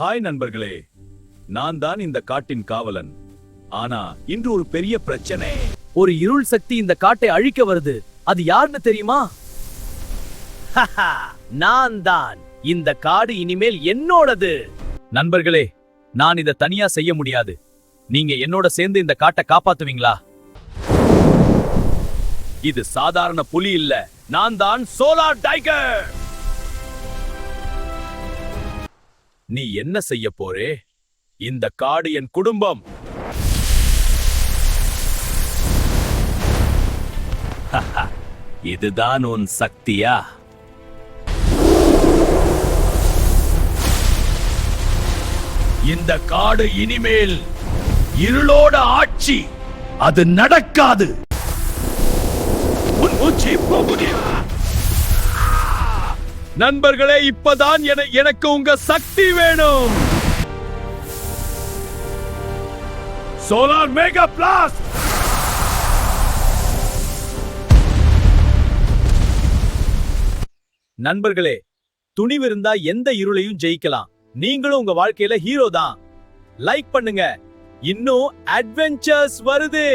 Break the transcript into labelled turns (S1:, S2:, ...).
S1: Hi நண்பர்களே, நான் தான் இந்த காட்டின் காவலன். ஆனா இன்று ஒரு பெரிய பிரச்சனை.
S2: ஒரு இருள் சக்தி இந்த காட்டை அழிக்க வருது. அது யாருன்னு தெரியுமா? நான் தான். இந்த காடு இனிமேல் என்னோடது. நண்பர்களே, நான் இத தனியா செய்ய முடியாது. நீங்க என்னோட சேர்ந்து இந்த காட்டை காப்பாத்துவீங்களா? இது சாதாரண புலி இல்ல, நான் தான் சோலார் டைகர். நீ என்ன செய்ய போறே? இந்த காடு என் குடும்பம். இதுதான் உன் சக்தியா? இந்த காடு இனிமேல் இருளோட ஆட்சி. அது நடக்காது. உன் மூச்சு போகுது. நண்பர்களே, இப்பதான் எனக்கு உங்க சக்தி வேணும். Solar mega blast. நண்பர்களே, துணிவிருந்தா எந்த இருளையும் ஜெயிக்கலாம். நீங்களும் உங்க வாழ்க்கையில ஹீரோ தான். லைக் பண்ணுங்க. இன்னும் அட்வென்ச்சர்ஸ் வருது.